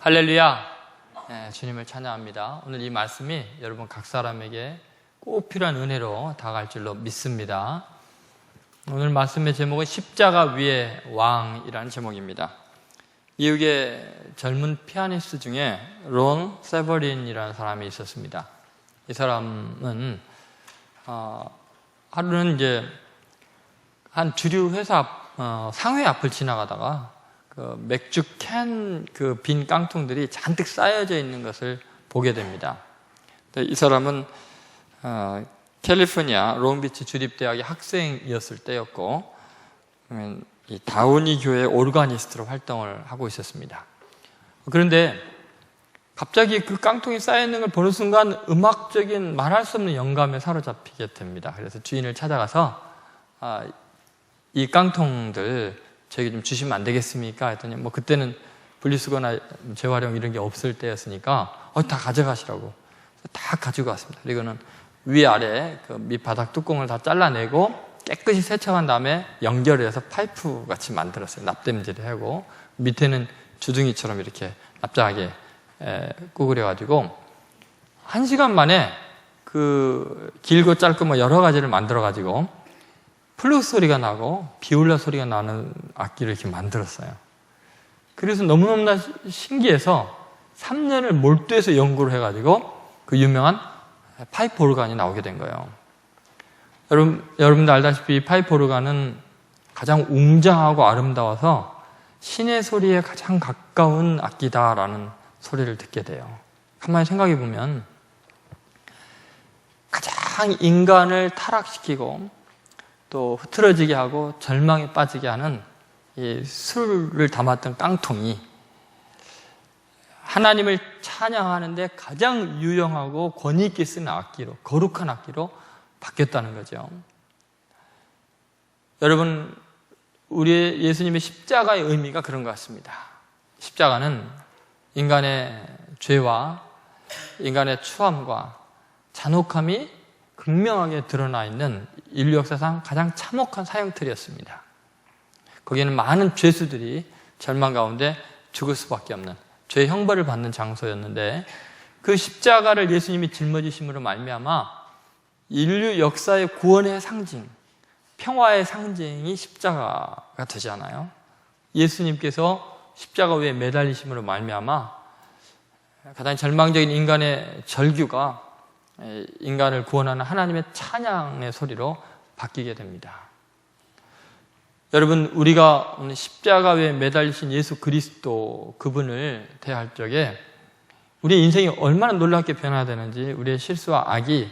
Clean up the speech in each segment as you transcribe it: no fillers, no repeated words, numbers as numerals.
할렐루야. 주님을 찬양합니다. 오늘 이 말씀이 여러분 각 사람에게 꼭 필요한 은혜로 다가갈 줄로 믿습니다. 오늘 말씀의 제목은 십자가 위의 왕이라는 제목입니다. 미국의 젊은 피아니스트 중에 론 세버린이라는 사람이 있었습니다. 이 사람은 하루는 이제 한 주류 회사 상회 앞을 지나가다가 그 맥주 캔 그 빈 깡통들이 잔뜩 쌓여져 있는 것을 보게 됩니다. 이 사람은 캘리포니아 롱비치 주립대학의 학생이었을 때였고, 이 다우니 교회 오르가니스트로 활동을 하고 있었습니다. 그런데 갑자기 그 깡통이 쌓여 있는 걸 보는 순간 음악적인 말할 수 없는 영감에 사로잡히게 됩니다. 그래서 주인을 찾아가서 이 깡통들 저에게 좀 주시면 안 되겠습니까? 했더니 뭐 그때는 분리수거나 재활용 이런 게 없을 때였으니까 다 가져가시라고 다 가지고 왔습니다. 그리고는 위아래 그 밑바닥 뚜껑을 다 잘라내고 깨끗이 세척한 다음에 연결해서 파이프 같이 만들었어요. 납땜질을 하고 밑에는 주둥이처럼 이렇게 납작하게 구부려가지고 1시간 만에 그 길고 짧고 뭐 여러 가지를 만들어가지고 플룻 소리가 나고 비올라 소리가 나는 악기를 이렇게 만들었어요. 그래서 너무너무나 신기해서 3년을 몰두해서 연구를 해가지고 그 유명한 파이프 오르간이 나오게 된 거예요. 여러분들 알다시피 파이프 오르간은 가장 웅장하고 아름다워서 신의 소리에 가장 가까운 악기다라는 소리를 듣게 돼요. 가만히 생각해 보면 가장 인간을 타락시키고 또 흐트러지게 하고 절망에 빠지게 하는 이 술을 담았던 깡통이 하나님을 찬양하는데 가장 유용하고 권위 있게 쓰는 악기로, 거룩한 악기로 바뀌었다는 거죠. 여러분, 우리 예수님의 십자가의 의미가 그런 것 같습니다. 십자가는 인간의 죄와 인간의 추함과 잔혹함이 극명하게 드러나 있는 인류 역사상 가장 참혹한 사형틀이었습니다. 거기에는 많은 죄수들이 절망 가운데 죽을 수밖에 없는 죄의 형벌을 받는 장소였는데, 그 십자가를 예수님이 짊어지심으로 말미암아 인류 역사의 구원의 상징, 평화의 상징이 십자가가 되지 않아요? 예수님께서 십자가 위에 매달리심으로 말미암아 가장 절망적인 인간의 절규가 인간을 구원하는 하나님의 찬양의 소리로 바뀌게 됩니다. 여러분, 우리가 오늘 십자가 위에 매달리신 예수 그리스도 그분을 대할 적에 우리의 인생이 얼마나 놀랍게 변화되는지, 우리의 실수와 악이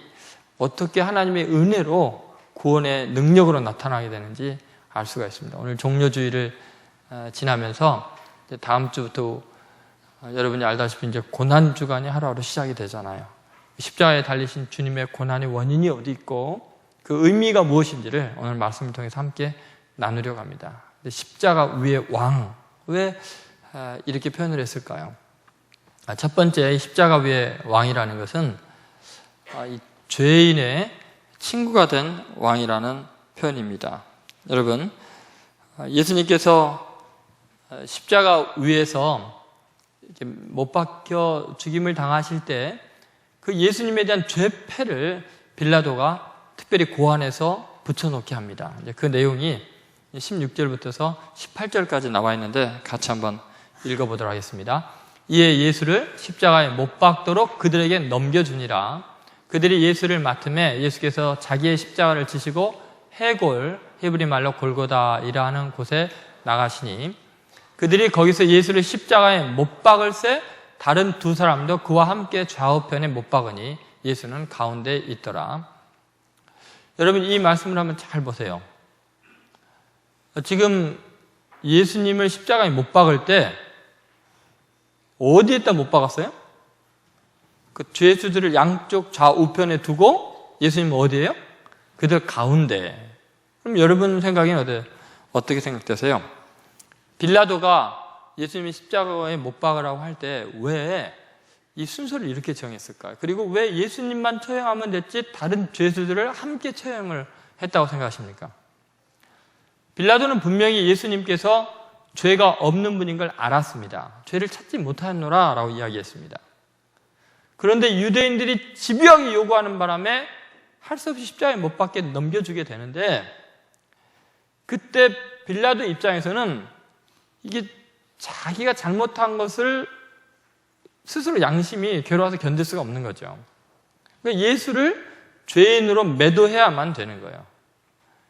어떻게 하나님의 은혜로 구원의 능력으로 나타나게 되는지 알 수가 있습니다. 오늘 종료주의를 지나면서 다음 주부터 여러분이 알다시피 이제 고난주간이 하루하루 시작이 되잖아요. 십자가에 달리신 주님의 고난의 원인이 어디 있고 그 의미가 무엇인지를 오늘 말씀을 통해서 함께 나누려고 합니다. 십자가 위의 왕, 왜 이렇게 표현을 했을까요? 첫 번째, 십자가 위의 왕이라는 것은 이 죄인의 친구가 된 왕이라는 표현입니다. 여러분, 예수님께서 십자가 위에서 이렇게 못 박혀 죽임을 당하실 때 그 예수님에 대한 죄패를 빌라도가 특별히 고안해서 붙여놓게 합니다. 그 내용이 16절부터서 18절까지 나와 있는데 같이 한번 읽어보도록 하겠습니다. 이에 예수를 십자가에 못 박도록 그들에게 넘겨주니라. 그들이 예수를 맡음에 예수께서 자기의 십자가를 지시고 해골, 히브리 말로 골고다이라 하는 곳에 나가시니, 그들이 거기서 예수를 십자가에 못 박을새 다른 두 사람도 그와 함께 좌우편에 못 박으니 예수는 가운데 있더라. 여러분, 이 말씀을 한번 잘 보세요. 지금 예수님을 십자가에 못 박을 때 어디에다 못 박았어요? 그 죄수들을 양쪽 좌우편에 두고 예수님은 어디예요? 그들 가운데. 그럼 여러분 생각에는 어떻게 생각되세요? 빌라도가 예수님이 십자가에 못 박으라고 할 때 왜 이 순서를 이렇게 정했을까요? 그리고 왜 예수님만 처형하면 됐지 다른 죄수들을 함께 처형을 했다고 생각하십니까? 빌라도는 분명히 예수님께서 죄가 없는 분인 걸 알았습니다. 죄를 찾지 못하였노라 라고 이야기했습니다. 그런데 유대인들이 집요하게 요구하는 바람에 할 수 없이 십자가에 못 박게 넘겨주게 되는데, 그때 빌라도 입장에서는 이게 자기가 잘못한 것을 스스로 양심이 괴로워서 견딜 수가 없는 거죠. 그러니까 예수를 죄인으로 매도해야만 되는 거예요.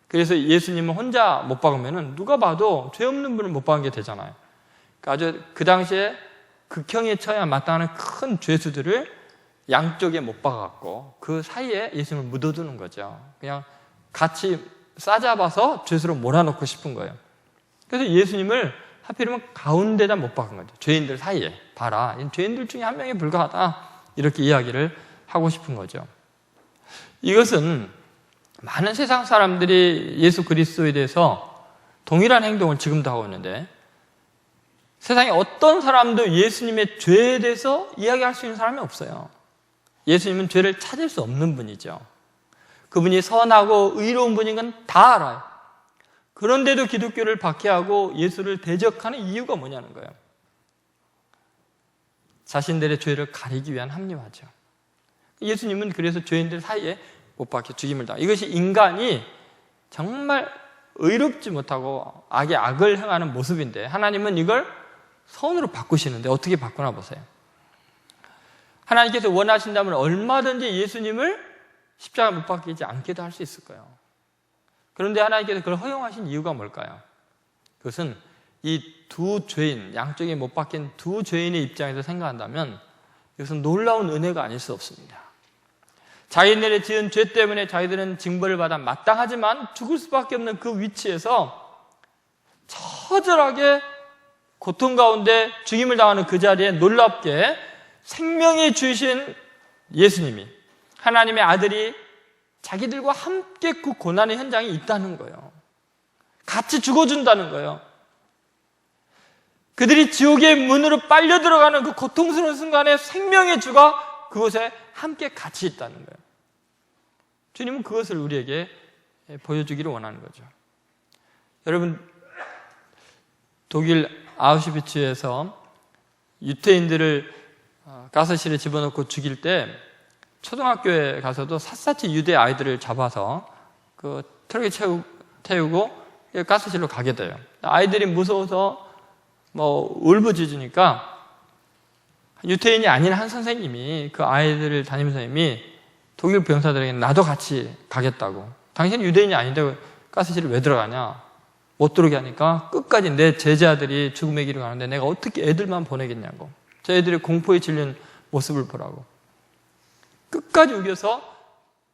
그래서 예수님은 혼자 못 박으면 누가 봐도 죄 없는 분을 못 박은 게 되잖아요. 그러니까 아주 그 당시에 극형에 처해야 마땅한 큰 죄수들을 양쪽에 못 박아갖고 그 사이에 예수님을 묻어두는 거죠. 그냥 같이 싸잡아서 죄수로 몰아넣고 싶은 거예요. 그래서 예수님을 하필이면 가운데다 못 박은 거죠. 죄인들 사이에. 봐라, 죄인들 중에 한 명에 불과하다. 이렇게 이야기를 하고 싶은 거죠. 이것은 많은 세상 사람들이 예수 그리스도에 대해서 동일한 행동을 지금도 하고 있는데, 세상에 어떤 사람도 예수님의 죄에 대해서 이야기할 수 있는 사람이 없어요. 예수님은 죄를 찾을 수 없는 분이죠. 그분이 선하고 의로운 분인 건 다 알아요. 그런데도 기독교를 박해하고 예수를 대적하는 이유가 뭐냐는 거예요. 자신들의 죄를 가리기 위한 합리화죠. 예수님은 그래서 죄인들 사이에 못 박혀 죽임을 당하고, 이것이 인간이 정말 의롭지 못하고 악에 악을 행하는 모습인데, 하나님은 이걸 선으로 바꾸시는데 어떻게 바꾸나 보세요. 하나님께서 원하신다면 얼마든지 예수님을 십자가 못 박히지 않게도 할 수 있을 거예요. 그런데 하나님께서 그걸 허용하신 이유가 뭘까요? 그것은 이 두 죄인, 양쪽에 못 박힌 두 죄인의 입장에서 생각한다면 이것은 놀라운 은혜가 아닐 수 없습니다. 자기들의 지은 죄 때문에 자기들은 징벌을 받아 마땅하지만 죽을 수밖에 없는 그 위치에서 처절하게 고통 가운데 죽임을 당하는 그 자리에 놀랍게 생명의 주이신 예수님이, 하나님의 아들이 자기들과 함께 그 고난의 현장에 있다는 거예요. 같이 죽어준다는 거예요. 그들이 지옥의 문으로 빨려 들어가는 그 고통스러운 순간에 생명의 주가 그곳에 함께 같이 있다는 거예요. 주님은 그것을 우리에게 보여주기를 원하는 거죠. 여러분, 독일 아우슈비츠에서 유태인들을 가스실에 집어넣고 죽일 때 초등학교에 가서도 샅샅이 유대 아이들을 잡아서 그 트럭에 태우고 가스실로 가게 돼요. 아이들이 무서워서 울부짖으니까 유태인이 아닌 한 선생님이, 그 아이들을 담임 선생님이 독일 병사들에게 나도 같이 가겠다고. 당신은 유대인이 아닌데 가스실에 왜 들어가냐? 못 들어오게 하니까 끝까지 내 제자들이 죽음의 길을 가는데 내가 어떻게 애들만 보내겠냐고. 저 애들이 공포에 질린 모습을 보라고. 끝까지 우겨서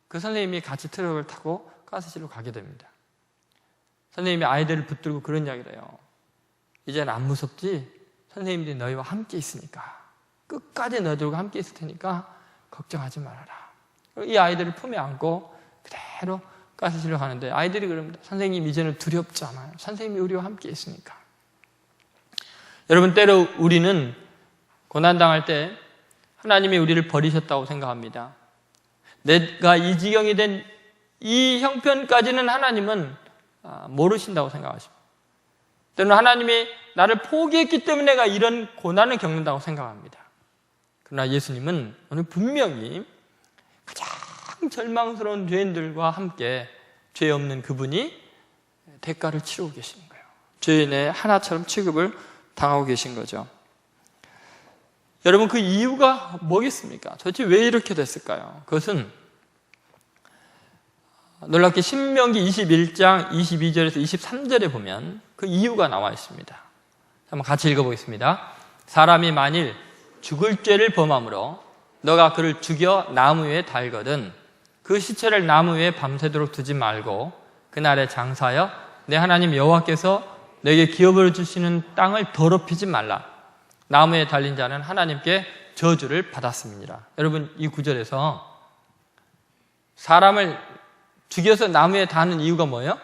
그 선생님이 같이 트럭을 타고 가스실로 가게 됩니다. 선생님이 아이들을 붙들고 그런 이야기를 해요. 이제는 안 무섭지? 선생님들이 너희와 함께 있으니까. 끝까지 너희들과 함께 있을 테니까 걱정하지 말아라. 이 아이들을 품에 안고 그대로 가스실로 가는데 아이들이 그럽니다. 선생님 이제는 두렵지 않아요. 선생님이 우리와 함께 있으니까. 여러분, 때로 우리는 고난당할 때 하나님이 우리를 버리셨다고 생각합니다. 내가 이 지경이 된 이 형편까지는 하나님은 모르신다고 생각하십니다. 때로는 하나님이 나를 포기했기 때문에 내가 이런 고난을 겪는다고 생각합니다. 그러나 예수님은 오늘 분명히 가장 절망스러운 죄인들과 함께 죄 없는 그분이 대가를 치르고 계시는 거예요. 죄인의 하나처럼 취급을 당하고 계신 거죠. 여러분, 그 이유가 뭐겠습니까? 도대체 왜 이렇게 됐을까요? 그것은 놀랍게 신명기 21장 22절에서 23절에 보면 그 이유가 나와 있습니다. 한번 같이 읽어보겠습니다. 사람이 만일 죽을 죄를 범함으로 너가 그를 죽여 나무 위에 달거든 그 시체를 나무 위에 밤새도록 두지 말고 그날에 장사하여 내 하나님 여호와께서 내게 기업을 주시는 땅을 더럽히지 말라. 나무에 달린 자는 하나님께 저주를 받았습니다. 여러분, 이 구절에서 사람을 죽여서 나무에 다는 이유가 뭐예요?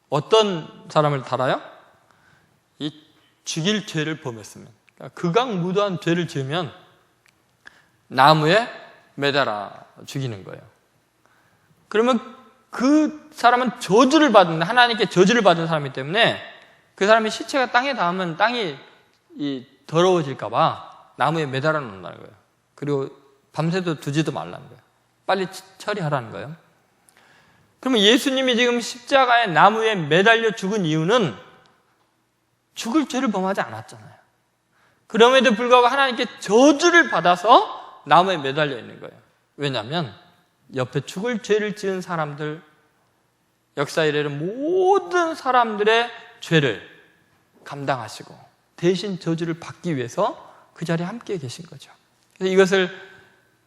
어떤 사람을 달아요? 이 죽일 죄를 범했으면, 그러니까 극악무도한 죄를 지으면 나무에 매달아 죽이는 거예요. 그러면 그 사람은 저주를 받는, 하나님께 저주를 받은 사람이기 때문에 그 사람이 시체가 땅에 닿으면 땅이 더러워질까봐 나무에 매달아 놓는다는 거예요. 그리고 밤새도 두지도 말라는 거예요. 빨리 처리하라는 거예요. 그러면 예수님이 지금 십자가에 나무에 매달려 죽은 이유는 죽을 죄를 범하지 않았잖아요. 그럼에도 불구하고 하나님께 저주를 받아서 나무에 매달려 있는 거예요. 왜냐하면 옆에 죽을 죄를 지은 사람들, 역사 이래는 모든 사람들의 죄를 감당하시고 대신 저주를 받기 위해서 그 자리에 함께 계신 거죠. 그래서 이것을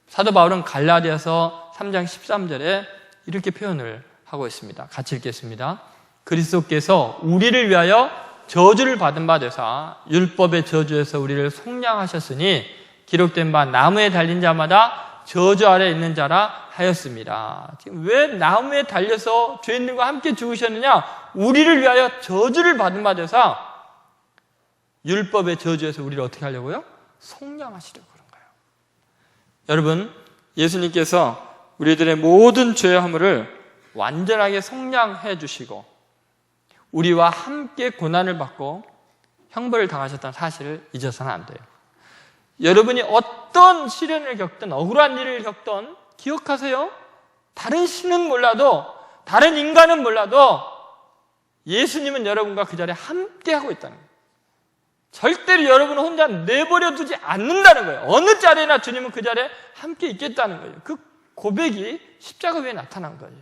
사도 바울은 갈라디아서 3장 13절에 이렇게 표현을 하고 있습니다. 같이 읽겠습니다. 그리스도께서 우리를 위하여 저주를 받은 바 되사 율법의 저주에서 우리를 속량하셨으니 기록된 바 나무에 달린 자마다 저주 아래 있는 자라 하였습니다. 지금 왜 나무에 달려서 죄인들과 함께 죽으셨느냐? 우리를 위하여 저주를 받은 바 되사 율법의 저주에서 우리를 어떻게 하려고요? 속량하시려고 그런 거예요. 여러분, 예수님께서 우리들의 모든 죄의 허물을 완전하게 속량해 주시고 우리와 함께 고난을 받고 형벌을 당하셨다는 사실을 잊어서는 안 돼요. 여러분이 어떤 시련을 겪든 억울한 일을 겪든 기억하세요. 다른 신은 몰라도 다른 인간은 몰라도 예수님은 여러분과 그 자리에 함께 하고 있다는 거예요. 절대로 여러분을 혼자 내버려 두지 않는다는 거예요. 어느 자리나 주님은 그 자리에 함께 있겠다는 거예요. 그 고백이 십자가 위에 나타난 거예요.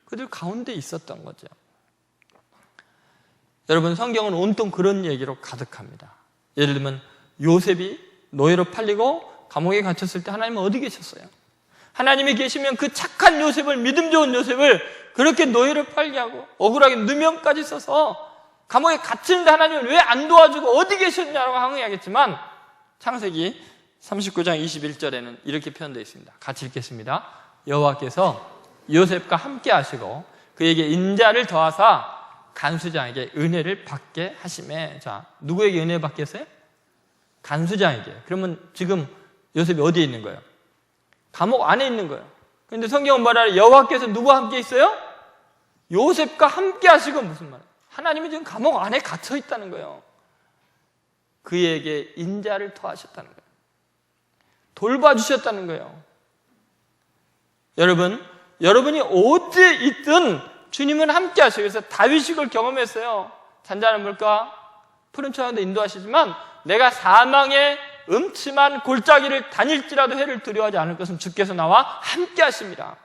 그들 가운데 있었던 거죠. 여러분, 성경은 온통 그런 얘기로 가득합니다. 예를 들면 요셉이 노예로 팔리고 감옥에 갇혔을 때 하나님은 어디 계셨어요? 하나님이 계시면 그 착한 요셉을, 믿음 좋은 요셉을 그렇게 노예로 팔게 하고 억울하게 누명까지 써서 감옥에 갇히는데 하나님은 왜 안 도와주고 어디 계셨냐고 항의하겠지만 창세기 39장 21절에는 이렇게 표현되어 있습니다. 같이 읽겠습니다. 여호와께서 요셉과 함께 하시고 그에게 인자를 더하사 간수장에게 은혜를 받게 하시매. 자, 누구에게 은혜 받게 했어요? 간수장에게. 그러면 지금 요셉이 어디에 있는 거예요? 감옥 안에 있는 거예요. 그런데 성경은 뭐라 여호와께서 누구와 함께 있어요? 요셉과 함께 하시고 무슨 말이에요? 하나님이 지금 감옥 안에 갇혀 있다는 거예요. 그에게 인자를 더하셨다는 거예요. 돌봐주셨다는 거예요. 여러분이 어디에 있든 주님은 함께 하시고, 그래서 다윗이 그걸 경험했어요. 잔잔한 물과 푸른 초장도 인도하시지만 내가 사망의 음침한 골짜기를 다닐지라도 해를 두려워하지 않을 것은 주께서 나와 함께 하십니다.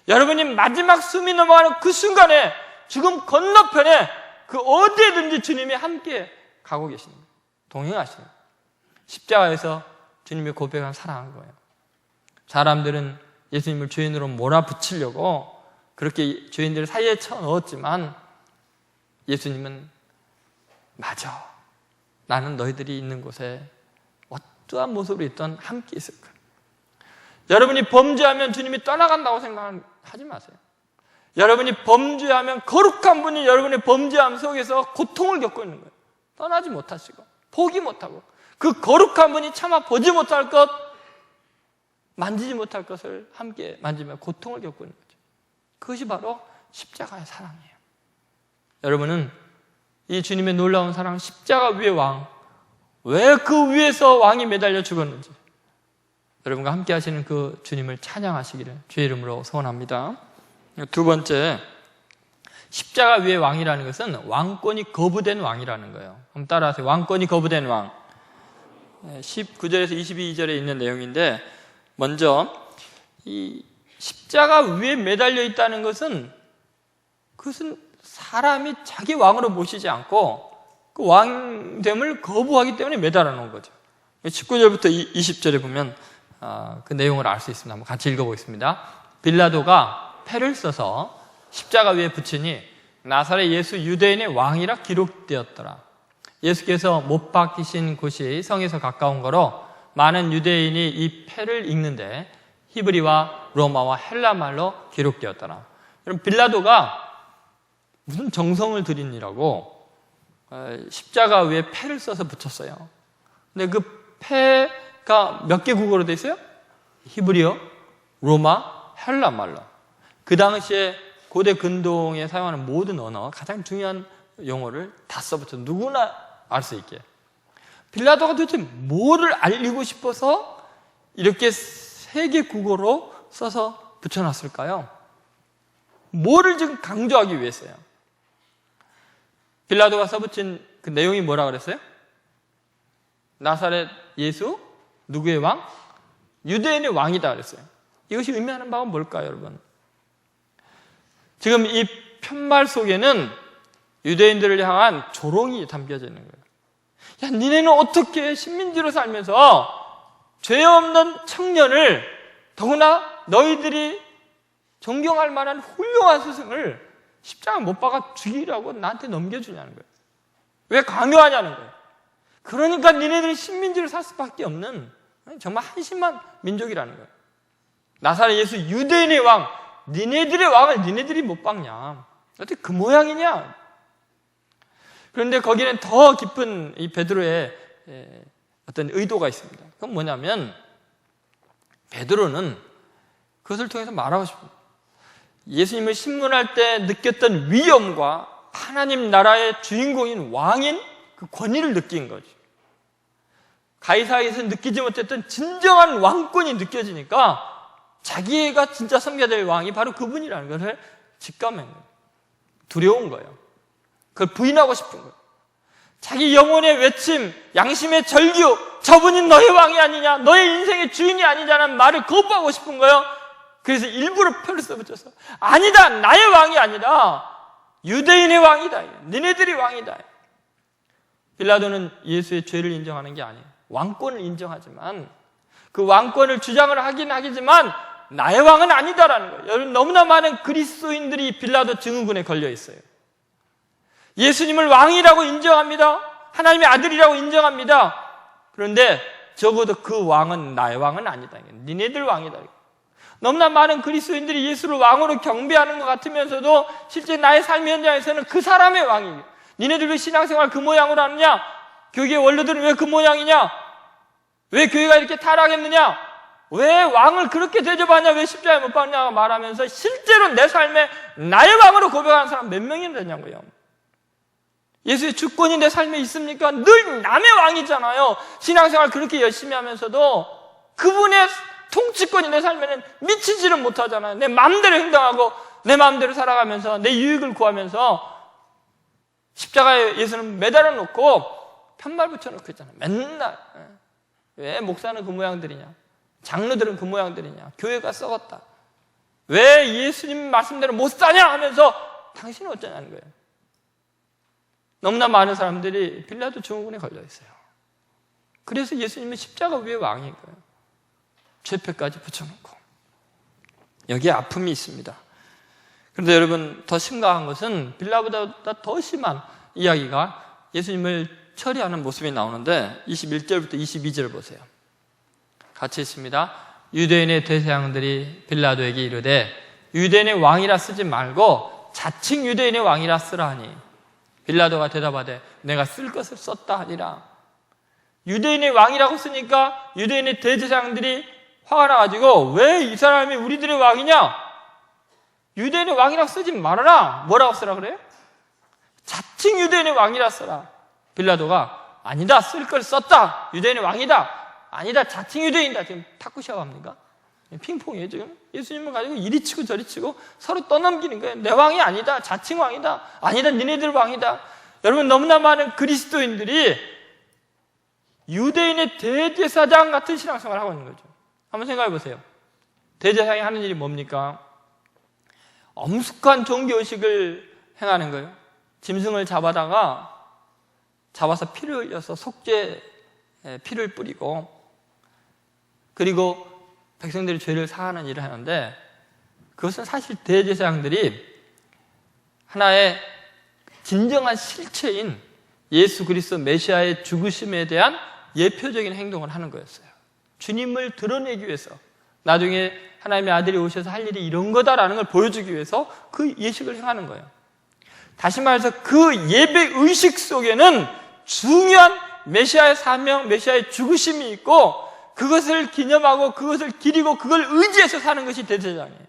여러분이 마지막 숨이 넘어가는 그 순간에 죽음 건너편에 그 어디에든지 주님이 함께 가고 계십니다. 동행하시는 거예요. 십자가에서 주님이 고백한 사랑한 거예요. 사람들은 예수님을 죄인으로 몰아붙이려고 그렇게 죄인들 사이에 쳐넣었지만 예수님은 맞아. 나는 너희들이 있는 곳에 어떠한 모습으로 있든 함께 있을 거야. 여러분이 범죄하면 주님이 떠나간다고 생각하지 마세요. 여러분이 범죄하면 거룩한 분이 여러분의 범죄함 속에서 고통을 겪고 있는 거예요. 떠나지 못하시고 포기 못하고 그 거룩한 분이 차마 보지 못할 것, 만지지 못할 것을 함께 만지며 고통을 겪고 있는 거죠. 그것이 바로 십자가의 사랑이에요. 여러분은 이 주님의 놀라운 사랑, 십자가 위의 왕, 왜 그 위에서 왕이 매달려 죽었는지 여러분과 함께 하시는 그 주님을 찬양하시기를 주의 이름으로 소원합니다. 두 번째, 십자가 위의 왕이라는 것은 왕권이 거부된 왕이라는 거예요. 한번 따라하세요. 왕권이 거부된 왕. 19절에서 22절에 있는 내용인데, 먼저 이 십자가 위에 매달려 있다는 것은 그것은 사람이 자기 왕으로 모시지 않고 그 왕됨을 거부하기 때문에 매달아 놓은 거죠. 19절부터 20절에 보면 그 내용을 알 수 있습니다. 한번 같이 읽어보겠습니다. 빌라도가 패를 써서 십자가 위에 붙이니 나사렛 예수 유대인의 왕이라 기록되었더라. 예수께서 못 박히신 곳이 성에서 가까운 거로 많은 유대인이 이 패를 읽는데 히브리와 로마와 헬라 말로 기록되었더라. 여러분, 빌라도가 무슨 정성을 들이니라고 십자가 위에 패를 써서 붙였어요. 근데 그 패가 몇 개 국어로 돼 있어요? 히브리어, 로마, 헬라 말로. 그 당시에 고대 근동에 사용하는 모든 언어, 가장 중요한 용어를 다 써붙여 누구나 알 수 있게. 빌라도가 도대체 뭐를 알리고 싶어서 이렇게 세계 국어로 써서 붙여놨을까요? 뭐를 지금 강조하기 위해서요? 빌라도가 써붙인 그 내용이 뭐라 그랬어요? 나사렛 예수 누구의 왕? 유대인의 왕이다 그랬어요. 이것이 의미하는 바가 뭘까요, 여러분? 지금 이 편말 속에는 유대인들을 향한 조롱이 담겨져 있는 거예요. 야, 니네는 어떻게 식민지로 살면서 죄 없는 청년을, 더구나 너희들이 존경할 만한 훌륭한 스승을 십자가 못 박아 죽이라고 나한테 넘겨주냐는 거예요. 왜 강요하냐는 거예요. 그러니까 니네들이 식민지로 살 수밖에 없는 정말 한심한 민족이라는 거예요. 나사렛 예수 유대인의 왕, 니네들의 왕을 니네들이 못 박냐? 어떻게 그 모양이냐? 그런데 거기는 더 깊은 이 베드로의 어떤 의도가 있습니다. 그건 뭐냐면 베드로는 그것을 통해서 말하고 싶어요. 예수님을 신문할 때 느꼈던 위엄과 하나님 나라의 주인공인 왕인 그 권위를 느낀 거죠. 가이사에서 느끼지 못했던 진정한 왕권이 느껴지니까 자기가 진짜 섬겨야 될 왕이 바로 그분이라는 것을 직감한 거예요. 두려운 거예요. 그걸 부인하고 싶은 거예요. 자기 영혼의 외침, 양심의 절규, 저분이 너의 왕이 아니냐, 너의 인생의 주인이 아니냐는 말을 거부하고 싶은 거예요. 그래서 일부러 표를 써붙여서 아니다, 나의 왕이 아니라 유대인의 왕이다, 너네들이 왕이다. 빌라도는 예수의 죄를 인정하는 게 아니에요. 왕권을 인정하지만 그 왕권을 주장을 하긴 하겠지만 나의 왕은 아니다라는 거예요. 여러분, 너무나 많은 그리스도인들이 빌라도 증후군에 걸려 있어요. 예수님을 왕이라고 인정합니다. 하나님의 아들이라고 인정합니다. 그런데 적어도 그 왕은 나의 왕은 아니다. 니네들 왕이다. 너무나 많은 그리스도인들이 예수를 왕으로 경배하는 것 같으면서도 실제 나의 삶 현장에서는 그 사람의 왕이에요. 니네들 왜 신앙생활 그 모양으로 하느냐? 교계 원로들은 왜 그 모양이냐? 왜 교회가 이렇게 타락했느냐? 왜 왕을 그렇게 대접하냐? 왜 십자가에 못 박느냐? 말하면서 실제로 내 삶에 나의 왕으로 고백하는 사람 몇 명이나 되냐고요. 예수의 주권이 내 삶에 있습니까? 늘 남의 왕이잖아요. 신앙생활 그렇게 열심히 하면서도 그분의 통치권이 내 삶에는 미치지를 못하잖아요. 내 마음대로 행동하고 내 마음대로 살아가면서 내 유익을 구하면서 십자가에 예수는 매달아 놓고 편말 붙여놓고 있잖아요. 맨날. 왜 목사는 그 모양들이냐? 장로들은 그 모양들이냐? 교회가 썩었다. 왜 예수님 말씀대로 못 사냐? 하면서 당신은 어쩌냐는 거예요. 너무나 많은 사람들이 빌라도 증후군에 걸려 있어요. 그래서 예수님은 십자가 위에 왕인 거예요. 죄패까지 붙여놓고. 여기에 아픔이 있습니다. 그런데 여러분, 더 심각한 것은 빌라보다 더 심한 이야기가 예수님을 처리하는 모습이 나오는데 21절부터 22절 보세요. 같이 있습니다. 유대인의 대제사장들이 빌라도에게 이르되 유대인의 왕이라 쓰지 말고 자칭 유대인의 왕이라 쓰라 하니 빌라도가 대답하되 내가 쓸 것을 썼다 하니라. 유대인의 왕이라고 쓰니까 유대인의 대제사장들이 화가 나가지고 왜 이 사람이 우리들의 왕이냐? 유대인의 왕이라고 쓰지 말아라. 뭐라고 쓰라 그래요? 자칭 유대인의 왕이라 써라. 빌라도가 아니다, 쓸 걸 썼다. 유대인의 왕이다. 아니다, 자칭 유대인이다. 지금 탁구 샤워합니까? 핑퐁이에요 지금. 예수님을 가지고 이리 치고 저리 치고 서로 떠넘기는 거예요. 내 왕이 아니다, 자칭 왕이다. 아니다, 니네들 왕이다. 여러분, 너무나 많은 그리스도인들이 유대인의 대제사장 같은 신앙생활을 하고 있는 거죠. 한번 생각해 보세요. 대제사장이 하는 일이 뭡니까? 엄숙한 종교의식을 행하는 거예요. 짐승을 잡아서 피를 흘려서 속죄 피를 뿌리고, 그리고 백성들이 죄를 사하는 일을 하는데, 그것은 사실 대제사장들이 하나의 진정한 실체인 예수 그리스도 메시아의 죽으심에 대한 예표적인 행동을 하는 거였어요. 주님을 드러내기 위해서, 나중에 하나님의 아들이 오셔서 할 일이 이런 거다라는 걸 보여주기 위해서 그 예식을 행하는 거예요. 다시 말해서 그 예배 의식 속에는 중요한 메시아의 사명, 메시아의 죽으심이 있고, 그것을 기념하고 그것을 기리고 그걸 의지해서 사는 것이 대제사장이에요.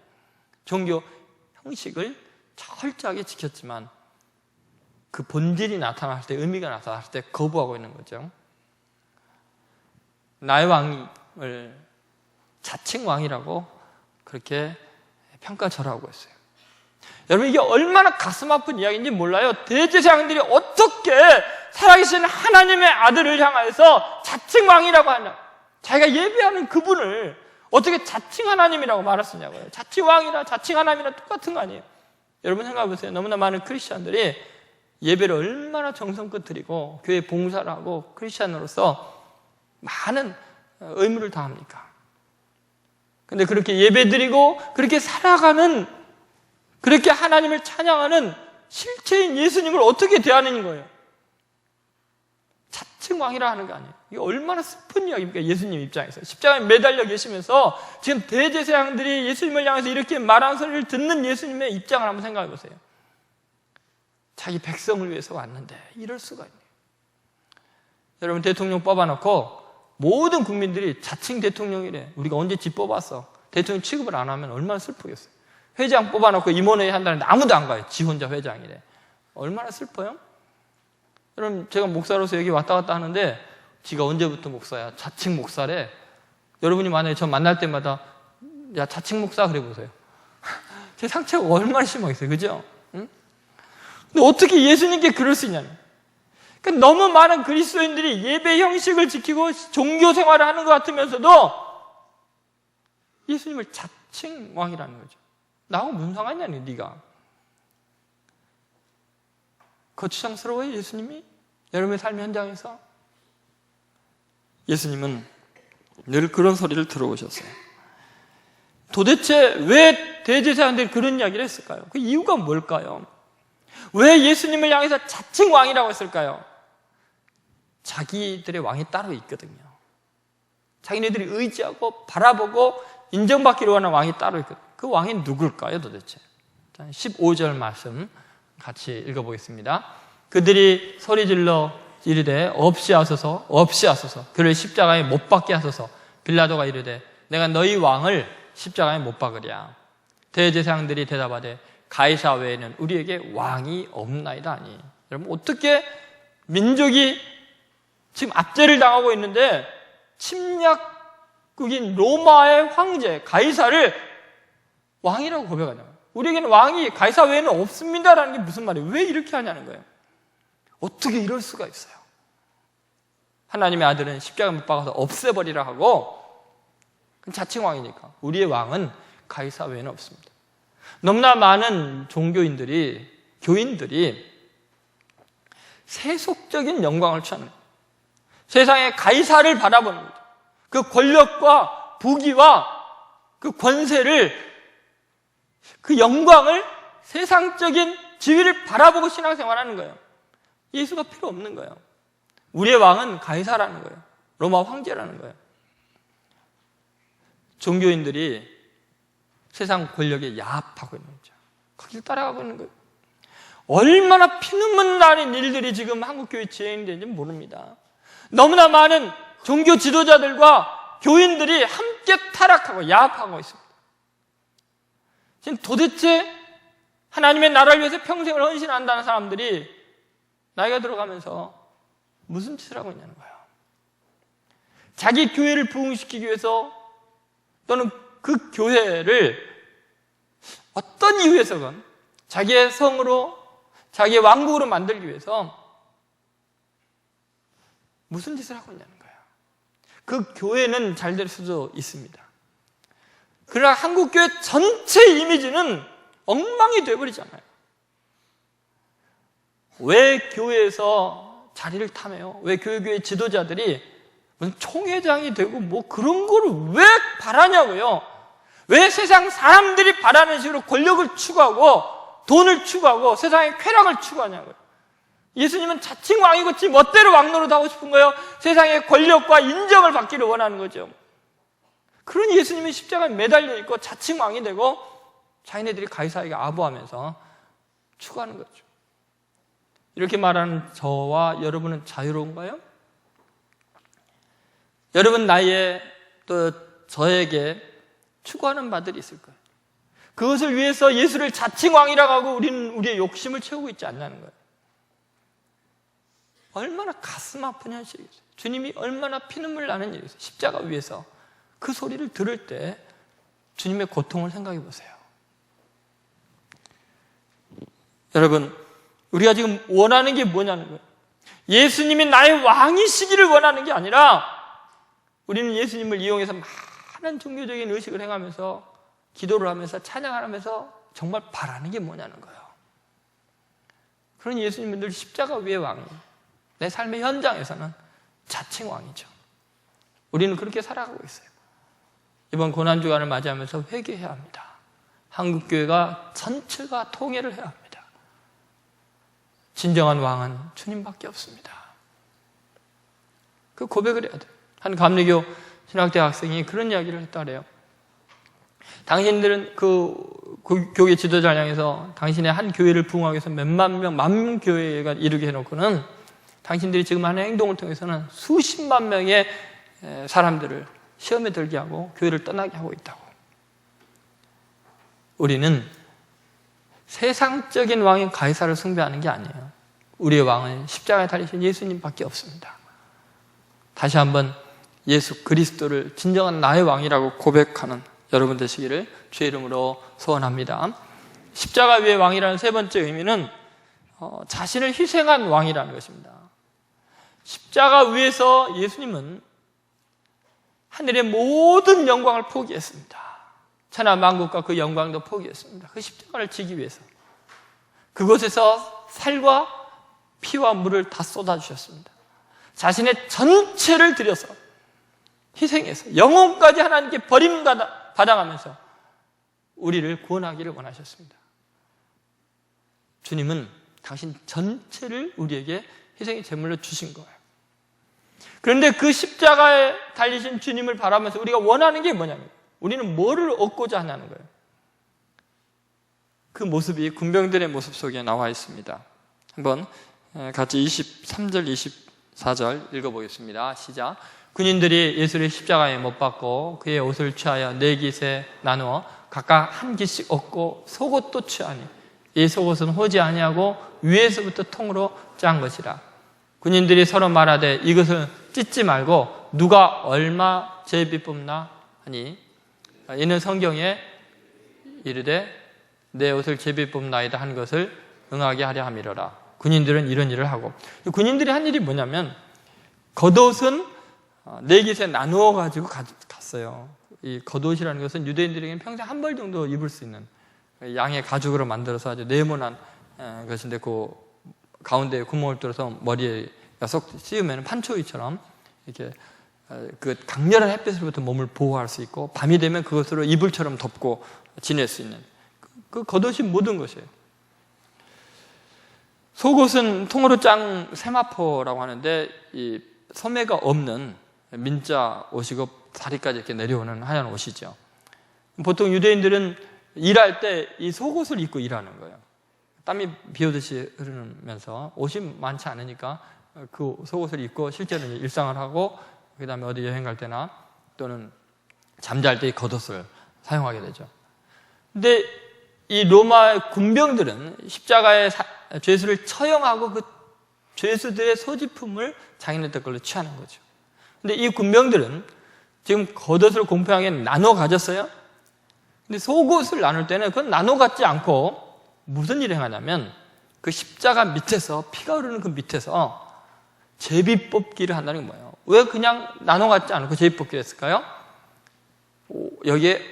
종교 형식을 철저하게 지켰지만 그 본질이 나타날 때, 의미가 나타날 때 거부하고 있는 거죠. 나의 왕을 자칭 왕이라고 그렇게 평가절하고 있어요. 여러분, 이게 얼마나 가슴 아픈 이야기인지 몰라요. 대제사장들이 어떻게 살아계신 하나님의 아들을 향해서 자칭 왕이라고 하냐, 자기가 예배하는 그분을 어떻게 자칭 하나님이라고 말할 수 있냐고요. 자칭 왕이나 자칭 하나님이나 똑같은 거 아니에요. 여러분 생각해 보세요. 너무나 많은 크리스찬들이 예배를 얼마나 정성껏 드리고 교회 봉사를 하고 크리스찬으로서 많은 의무를 다합니까? 근데 그렇게 예배 드리고 그렇게 살아가는, 그렇게 하나님을 찬양하는 실체인 예수님을 어떻게 대하는 거예요? 자칭 왕이라 하는 거 아니에요. 이게 얼마나 슬픈 이야기입니까? 예수님 입장에서. 십자가에 매달려 계시면서 지금 대제사장들이 예수님을 향해서 이렇게 말하는 소리를 듣는 예수님의 입장을 한번 생각해 보세요. 자기 백성을 위해서 왔는데 이럴 수가 있네요. 여러분, 대통령 뽑아놓고 모든 국민들이 자칭 대통령이래. 우리가 언제 집 뽑았어? 대통령 취급을 안 하면 얼마나 슬프겠어요. 회장 뽑아놓고 임원회의 한다는데 아무도 안 가요. 지 혼자 회장이래. 얼마나 슬퍼요? 여러분, 제가 목사로서 여기 왔다 갔다 하는데 지가 언제부터 목사야? 자칭 목사래. 여러분이 만약에 저 만날 때마다 야, 자칭 목사 그래 보세요. 제 상처가 얼마나 심하겠어요. 그죠? 응? 근데 어떻게 예수님께 그럴 수 있냐는. 그러니까 너무 많은 그리스도인들이 예배 형식을 지키고 종교 생활을 하는 것 같으면서도 예수님을 자칭 왕이라는 거죠. 나하고 무슨 상관이냐니, 네가. 거추장스러워요, 예수님이? 여러분의 삶의 현장에서? 예수님은 늘 그런 소리를 들어오셨어요. 도대체 왜 대제사장들이 그런 이야기를 했을까요? 그 이유가 뭘까요? 왜 예수님을 향해서 자칭 왕이라고 했을까요? 자기들의 왕이 따로 있거든요. 자기네들이 의지하고 바라보고 인정받기로 하는 왕이 따로 있거든요. 그 왕이 누굴까요, 도대체? 15절 말씀 같이 읽어보겠습니다. 그들이 소리질러 이르되 없이 하소서, 없이 하소서. 그를 십자가에 못 박게 하소서. 빌라도가 이르되 내가 너희 왕을 십자가에 못 박으랴. 대제사장들이 대답하되 가이사 외에는 우리에게 왕이 없나이다 하니. 여러분, 어떻게 민족이 지금 압제를 당하고 있는데 침략국인 로마의 황제 가이사를 왕이라고 고백하냐고요. 우리에게는 왕이 가이사 외에는 없습니다라는 게 무슨 말이에요? 왜 이렇게 하냐는 거예요. 어떻게 이럴 수가 있어요? 하나님의 아들은 십자가 못 박아서 없애버리라 하고, 자칭 왕이니까 우리의 왕은 가이사 외에는 없습니다. 너무나 많은 종교인들이, 교인들이 세속적인 영광을 취하는 거예요. 세상에 가이사를 바라보는 거죠. 그 권력과 부귀와 그 권세를, 그 영광을, 세상적인 지위를 바라보고 신앙생활하는 거예요. 예수가 필요 없는 거예요. 우리의 왕은 가이사라는 거예요. 로마 황제라는 거예요. 종교인들이 세상 권력에 야합하고 있는 거죠. 거기를 따라가고 있는 거예요. 얼마나 피눈물 나는 일들이 지금 한국교회에 진행되는지 모릅니다. 너무나 많은 종교 지도자들과 교인들이 함께 타락하고 야합하고 있습니다. 지금 도대체 하나님의 나라를 위해서 평생을 헌신한다는 사람들이 나이가 들어가면서 무슨 짓을 하고 있냐는 거예요. 자기 교회를 부흥시키기 위해서, 또는 그 교회를 어떤 이유에서건 자기의 성으로, 자기의 왕국으로 만들기 위해서 무슨 짓을 하고 있냐는 거예요. 그 교회는 잘 될 수도 있습니다. 그러나 한국교회 전체 이미지는 엉망이 되어버리잖아요. 왜 교회에서 자리를 탐해요? 왜 교회 지도자들이 무슨 총회장이 되고 뭐 그런 거를 왜 바라냐고요? 왜 세상 사람들이 바라는 식으로 권력을 추구하고 돈을 추구하고 세상의 쾌락을 추구하냐고요? 예수님은 자칭 왕이고 지 멋대로 왕노릇 하고 싶은 거예요. 세상의 권력과 인정을 받기를 원하는 거죠. 그런 예수님이 십자가에 매달려 있고 자칭 왕이 되고 자기네들이 가이사에게 아부하면서 추구하는 거죠. 이렇게 말하는 저와 여러분은 자유로운가요? 여러분 나이에 또 저에게 추구하는 바들이 있을 거예요. 그것을 위해서 예수를 자칭 왕이라고 하고 우리는 우리의 욕심을 채우고 있지 않냐는 거예요. 얼마나 가슴 아픈 현실이겠어요. 주님이 얼마나 피눈물 나는 일이겠어요. 십자가 위에서 그 소리를 들을 때 주님의 고통을 생각해 보세요. 여러분, 우리가 지금 원하는 게 뭐냐는 거예요. 예수님이 나의 왕이시기를 원하는 게 아니라 우리는 예수님을 이용해서 많은 종교적인 의식을 행하면서 기도를 하면서 찬양을 하면서 정말 바라는 게 뭐냐는 거예요. 그런 예수님들 십자가 위의 왕이에요. 내 삶의 현장에서는 자칭 왕이죠. 우리는 그렇게 살아가고 있어요. 이번 고난주간을 맞이하면서 회개해야 합니다. 한국교회가 전체가 통일을 해야 합니다. 진정한 왕은 주님밖에 없습니다. 그 고백을 해야 돼요. 한 감리교 신학대 학생이 그런 이야기를 했다래요. 당신들은 그 교회 지도자를 향해서 당신의 한 교회를 부흥하기 위해서 몇만 명, 만 교회가 이루게 해놓고는 당신들이 지금 하는 행동을 통해서는 수십만 명의 사람들을 시험에 들게 하고 교회를 떠나게 하고 있다고. 우리는 세상적인 왕인 가이사를 숭배하는 게 아니에요. 우리의 왕은 십자가에 달리신 예수님밖에 없습니다. 다시 한번 예수 그리스도를 진정한 나의 왕이라고 고백하는 여러분 되시기를 주의 이름으로 소원합니다. 십자가 위의 왕이라는 세 번째 의미는 자신을 희생한 왕이라는 것입니다. 십자가 위에서 예수님은 하늘의 모든 영광을 포기했습니다. 천하 만국과 그 영광도 포기했습니다. 그 십자가를 지기 위해서 그곳에서 살과 피와 물을 다 쏟아주셨습니다. 자신의 전체를 들여서 희생해서 영혼까지 하나님께 버림받아가면서 우리를 구원하기를 원하셨습니다. 주님은 당신 전체를 우리에게 희생의 제물로 주신 거예요. 그런데 그 십자가에 달리신 주님을 바라면서 우리가 원하는 게 뭐냐면 우리는 뭐를 얻고자 하냐는 거예요. 그 모습이 군병들의 모습 속에 나와 있습니다. 한번 같이 23절, 24절 읽어보겠습니다. 시작. 군인들이 예수를 십자가에 못 박고 그의 옷을 취하여 네 깃에 나누어 각각 한 깃씩 얻고 속옷도 취하니 이 속옷은 호지 아니하고 위에서부터 통으로 짠 것이라. 군인들이 서로 말하되 이것을 찢지 말고 누가 얼마 제비 뽑나 하니 이는 성경에 이르되 내 옷을 제비 뽑나이다 한 것을 응하게 하려 함이로라. 군인들은 이런 일을 하고, 군인들이 한 일이 뭐냐면 겉옷은 네 깃에 나누어 가지고 갔어요. 이 겉옷이라는 것은 유대인들에게는 평생 한 벌 정도 입을 수 있는 양의 가죽으로 만들어서 아주 네모난 것인데 그 가운데에 구멍을 뚫어서 머리에 쏙 씌우면 판초이처럼 이렇게 그 강렬한 햇빛으로부터 몸을 보호할 수 있고 밤이 되면 그것으로 이불처럼 덮고 지낼 수 있는 그 겉옷이 모든 것이에요. 속옷은 통으로 짠 세마포라고 하는데 이 소매가 없는 민자 옷이고 다리까지 이렇게 내려오는 하얀 옷이죠. 보통 유대인들은 일할 때 이 속옷을 입고 일하는 거예요. 땀이 비오듯이 흐르면서 옷이 많지 않으니까 그 속옷을 입고 실제로는 일상을 하고 그 다음에 어디 여행 갈 때나 또는 잠잘 때 이 겉옷을 사용하게 되죠. 근데 이 로마 군병들은 십자가의 죄수를 처형하고 그 죄수들의 소지품을 자기네들 걸로 취하는 거죠. 근데 이 군병들은 지금 겉옷을 공평하게 나눠 가졌어요. 근데 속옷을 나눌 때는 그건 나눠 갖지 않고 무슨 일을 행하냐면 그 십자가 밑에서 피가 흐르는 그 밑에서 제비 뽑기를 한다는 게 뭐예요? 왜 그냥 나눠 갖지 않고 제비 뽑기를 했을까요? 여기에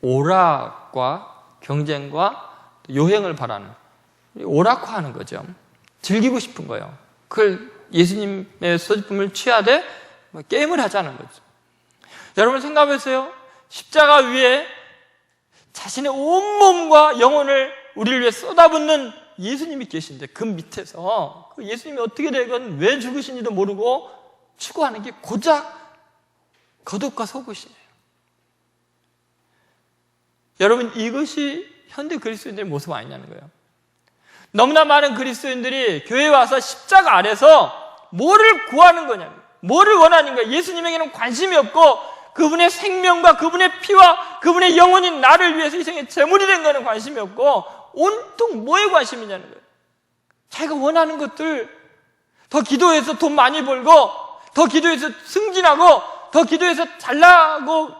오락과 경쟁과 요행을 바라는 오락화하는 거죠. 즐기고 싶은 거예요. 그걸 예수님의 소지품을 취하되 게임을 하자는 거죠. 여러분 생각해보세요. 십자가 위에 자신의 온몸과 영혼을 우리를 위해 쏟아붓는 예수님이 계신데 그 밑에서 그 예수님이 어떻게 되건 왜 죽으신지도 모르고 추구하는 게 고작 겉옷과 속옷이에요. 여러분 이것이 현대 그리스도인들의 모습 아니냐는 거예요. 너무나 많은 그리스도인들이 교회에 와서 십자가 아래서 뭐를 구하는 거냐는 거예요. 뭐를 원하는 거예요. 예수님에게는 관심이 없고 그분의 생명과 그분의 피와 그분의 영혼이 나를 위해서 희생의 제물이 된 거는 관심이 없고 온통 뭐에 관심이냐는 거예요. 자기가 원하는 것들, 더 기도해서 돈 많이 벌고, 더 기도해서 승진하고, 더 기도해서 잘나고,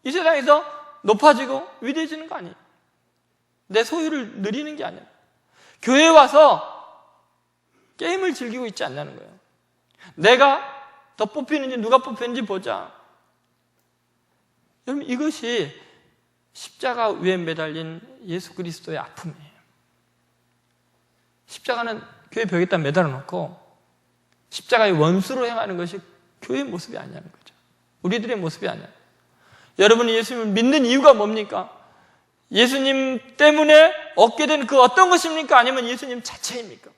이 세상에서 높아지고 위대해지는 거 아니에요. 내 소유를 누리는 게 아니에요. 교회에 와서 게임을 즐기고 있지 않냐는 거예요. 내가 더 뽑히는지 누가 뽑혔는지 보자. 여러분, 이것이 십자가 위에 매달린 예수 그리스도의 아픔이에요. 십자가는 교회 벽에다 매달아 놓고 십자가의 원수로 행하는 것이 교회의 모습이 아니냐는 거죠. 우리들의 모습이 아니야. 여러분이 예수님을 믿는 이유가 뭡니까? 예수님 때문에 얻게 된 그 어떤 것입니까? 아니면 예수님 자체입니까?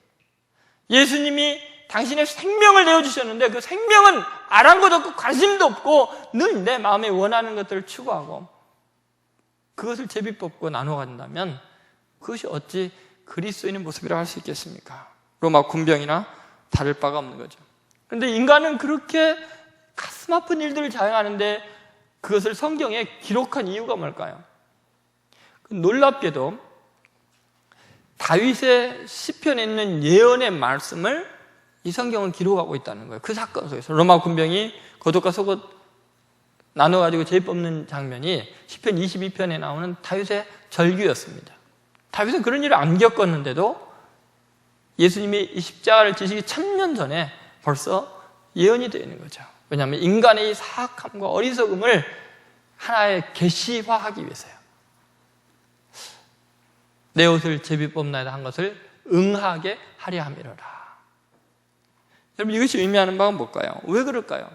예수님이 당신의 생명을 내어주셨는데 그 생명은 아랑곳 없고 관심도 없고 늘 내 마음에 원하는 것들을 추구하고 그것을 제비뽑고 나누어 간다면 그것이 어찌 그리스도인의 모습이라고 할 수 있겠습니까? 로마 군병이나 다를 바가 없는 거죠. 그런데 인간은 그렇게 가슴 아픈 일들을 자행하는데 그것을 성경에 기록한 이유가 뭘까요? 놀랍게도 다윗의 시편에 있는 예언의 말씀을 이 성경은 기록하고 있다는 거예요. 그 사건 속에서 로마 군병이 겉옷과 속옷 나눠가지고 제비 뽑는 장면이 시편 22편에 나오는 다윗의 절규였습니다. 다윗은 그런 일을 안 겪었는데도 예수님이 이 십자가를 지시기 1000년 전에 벌써 예언이 되어 있는 거죠. 왜냐하면 인간의 이 사악함과 어리석음을 하나의 계시화하기 위해서요. 내 옷을 제비 뽑나이다 한 것을 응하게 하려 함이로라. 여러분, 이것이 의미하는 바가 뭘까요? 왜 그럴까요?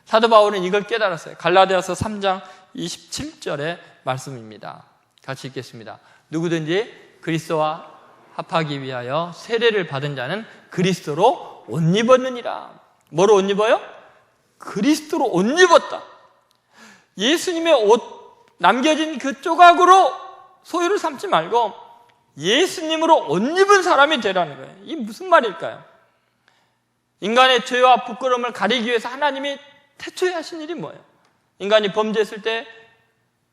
사도 바울은 이걸 깨달았어요. 갈라디아서 3장 27절의 말씀입니다. 같이 읽겠습니다. 누구든지 그리스도와 합하기 위하여 세례를 받은 자는 그리스도로 옷 입었느니라. 뭐로 옷 입어요? 그리스도로 옷 입었다. 예수님의 옷 남겨진 그 조각으로 소유를 삼지 말고 예수님으로 옷 입은 사람이 되라는 거예요. 이게 무슨 말일까요? 인간의 죄와 부끄러움을 가리기 위해서 하나님이 태초에 하신 일이 뭐예요? 인간이 범죄했을 때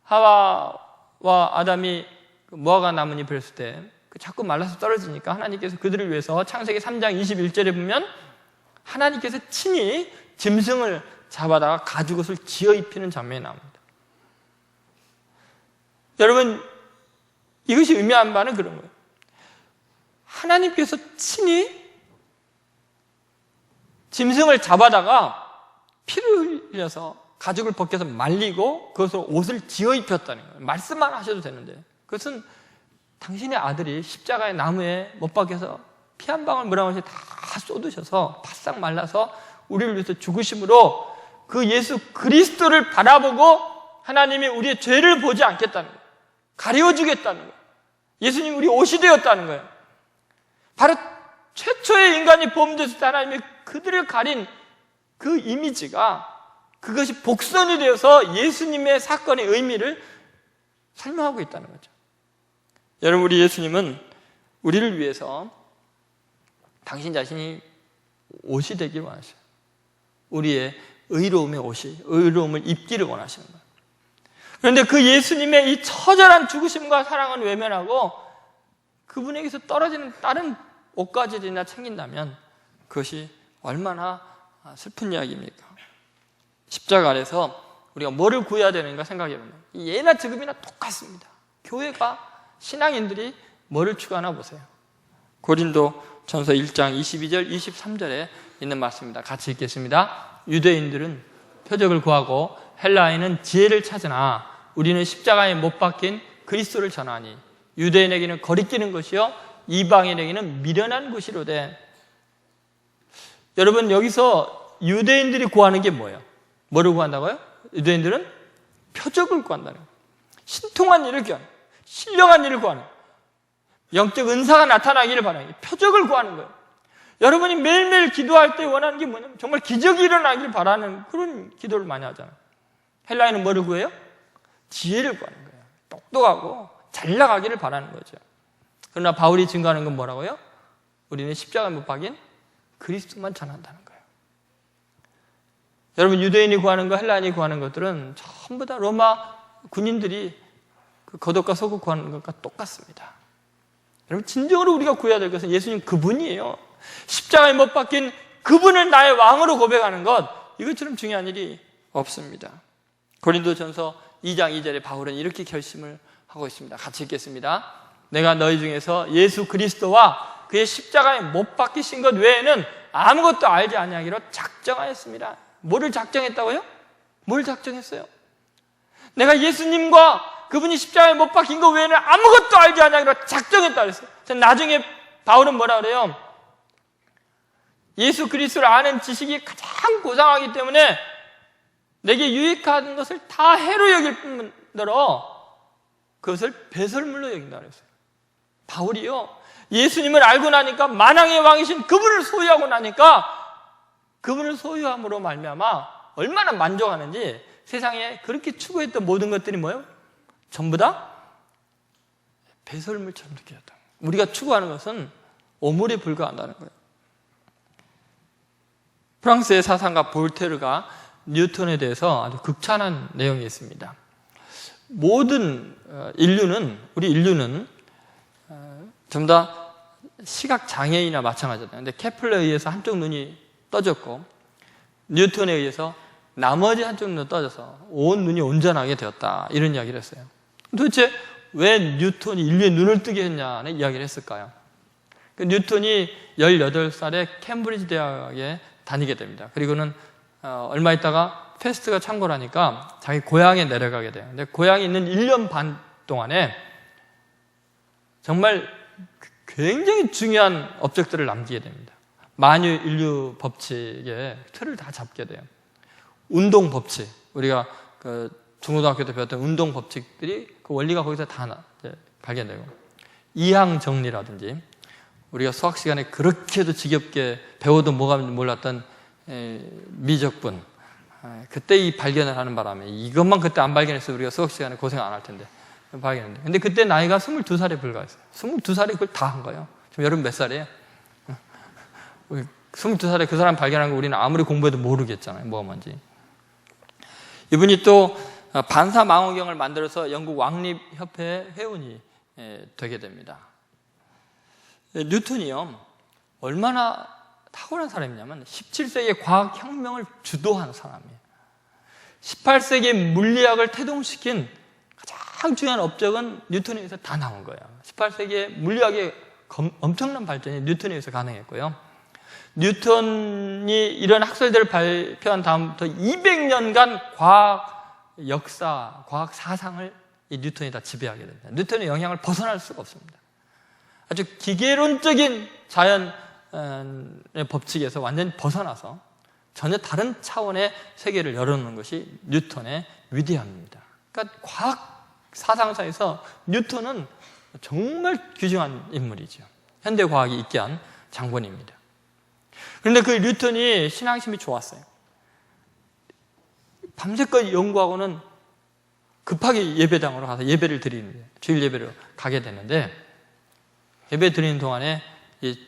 하와와 아담이 무화과 나뭇잎을 베었을 때 자꾸 말라서 떨어지니까 하나님께서 그들을 위해서 창세기 3장 21절에 보면 하나님께서 친히 짐승을 잡아다가 가죽옷을 지어 입히는 장면이 나옵니다. 여러분, 이것이 의미하는 바는 그런 거예요. 하나님께서 친히 짐승을 잡아다가 피를 흘려서 가죽을 벗겨서 말리고 그것으로 옷을 지어 입혔다는 거예요. 말씀만 하셔도 되는데 그것은 당신의 아들이 십자가의 나무에 못 박혀서 피 한 방울 물 한 방울 다 쏟으셔서 바싹 말라서 우리를 위해서 죽으심으로 그 예수 그리스도를 바라보고 하나님이 우리의 죄를 보지 않겠다는 거예요. 가려주겠다는 거예요. 예수님이 우리 옷이 되었다는 거예요. 바로 최초의 인간이 범죄했을 때 하나님이 그들을 가린 그 이미지가 그것이 복선이 되어서 예수님의 사건의 의미를 설명하고 있다는 거죠. 여러분, 우리 예수님은 우리를 위해서 당신 자신이 옷이 되길 원하셔요. 우리의 의로움의 옷이, 의로움을 입기를 원하시는 거예요. 그런데 그 예수님의 이 처절한 죽으심과 사랑은 외면하고 그분에게서 떨어지는 다른 옷가지들이나 챙긴다면 그것이 얼마나 슬픈 이야기입니까? 십자가 아래서 우리가 뭐를 구해야 되는가 생각해보면 예나 지금이나 똑같습니다. 교회가 신앙인들이 뭐를 추구하나 보세요. 고린도 전서 1장 22절 23절에 있는 말씀입니다. 같이 읽겠습니다. 유대인들은 표적을 구하고 헬라인은 지혜를 찾으나 우리는 십자가에 못 박힌 그리스도를 전하니 유대인에게는 거리끼는 것이요 이방인에게는 미련한 것이로되. 여러분, 여기서 유대인들이 구하는 게 뭐예요? 뭐를 구한다고요? 유대인들은 표적을 구한다는 거예요. 신통한 일을 구하는 거예요. 신령한 일을 구하는 거예요. 영적 은사가 나타나기를 바라는 거예요. 표적을 구하는 거예요. 여러분이 매일매일 기도할 때 원하는 게 뭐냐면 정말 기적이 일어나기를 바라는 그런 기도를 많이 하잖아요. 헬라인은 뭐를 구해요? 지혜를 구하는 거예요. 똑똑하고 잘 나가기를 바라는 거죠. 그러나 바울이 증거하는 건 뭐라고요? 우리는 십자가에 못 박인 그리스도만 전한다는 거예요. 여러분, 유대인이 구하는 거, 헬라인이 구하는 것들은 전부 다 로마 군인들이 그 겉옷과 속옷 구하는 것과 똑같습니다. 여러분, 진정으로 우리가 구해야 될 것은 예수님 그분이에요. 십자가에 못 박힌 그분을 나의 왕으로 고백하는 것, 이것처럼 중요한 일이 없습니다. 고린도전서 2장 2절에 바울은 이렇게 결심을 하고 있습니다. 같이 읽겠습니다. 내가 너희 중에서 예수 그리스도와 그의 십자가에 못 박히신 것 외에는 아무것도 알지 아니하기로 작정하였습니다. 뭐를 작정했다고요? 뭘 작정했어요? 내가 예수님과 그분이 십자가에 못 박힌 것 외에는 아무것도 알지 아니하기로 작정했다 그랬어요. 나중에 바울은 뭐라 그래요? 예수 그리스도를 아는 지식이 가장 고상하기 때문에 내게 유익한 것을 다 해로 여길 뿐더러 그것을 배설물로 여긴다 그랬어요. 바울이요, 예수님을 알고 나니까 만왕의 왕이신 그분을 소유하고 나니까 그분을 소유함으로 말미암아 얼마나 만족하는지 세상에 그렇게 추구했던 모든 것들이 뭐예요? 전부 다 배설물처럼 느껴졌다. 우리가 추구하는 것은 오물에 불과한다는 거예요. 프랑스의 사상가 볼테르가 뉴턴에 대해서 아주 극찬한 내용이 있습니다. 모든 우리 인류는 전부 다 시각 장애인이나 마찬가지잖아요. 근데 케플러에 의해서 한쪽 눈이 떠졌고 뉴턴에 의해서 나머지 한쪽 눈이 떠져서 온 눈이 온전하게 되었다, 이런 이야기를 했어요. 도대체 왜 뉴턴이 인류의 눈을 뜨게 했냐는 이야기를 했을까요? 뉴턴이 18살에 캠브리지 대학에 다니게 됩니다. 그리고는 얼마 있다가 페스트가 창궐하니까 자기 고향에 내려가게 돼요. 근데 고향에 있는 1년 반 동안에 정말 굉장히 중요한 업적들을 남기게 됩니다. 만유인류 법칙의 틀을 다 잡게 돼요. 운동 법칙, 우리가 중고등학교 때 배웠던 운동 법칙들이 그 원리가 거기서 다 발견되고, 이항 정리라든지 우리가 수학 시간에 그렇게도 지겹게 배워도 뭐가 몰랐던 미적분, 그때 이 발견을 하는 바람에 이것만 그때 안 발견했으면 우리가 수학 시간에 고생 안 할 텐데 발견했는데, 근데 그때 나이가 22살에 불과했어요. 22살에 그걸 다 한 거예요. 지금 여러분 몇 살이에요? 22살에 그 사람 발견한 거 우리는 아무리 공부해도 모르겠잖아요, 뭐가 뭔지. 이분이 또 반사망원경을 만들어서 영국 왕립협회 회원이 되게 됩니다. 뉴턴이요, 얼마나 탁월한 사람이냐면 17세기의 과학혁명을 주도한 사람이에요. 18세기의 물리학을 태동시킨 가장 중요한 업적은 뉴턴에 의해서 다 나온 거예요. 18세기의 물리학의 엄청난 발전이 뉴턴에 의해서 가능했고요. 뉴턴이 이런 학설들을 발표한 다음부터 200년간 과학 역사, 과학 사상을 이 뉴턴이 다 지배하게 됩니다. 뉴턴의 영향을 벗어날 수가 없습니다. 아주 기계론적인 자연의 법칙에서 완전히 벗어나서 전혀 다른 차원의 세계를 열어놓는 것이 뉴턴의 위대함입니다. 그러니까 과학 사상사에서 뉴턴은 정말 귀중한 인물이죠. 현대 과학이 있게 한 장본입니다. 그런데 그 뉴턴이 신앙심이 좋았어요. 밤새껏 연구하고는 급하게 예배당으로 가서 예배를 드리는데, 주일 예배를 가게 되는데, 예배 드리는 동안에 이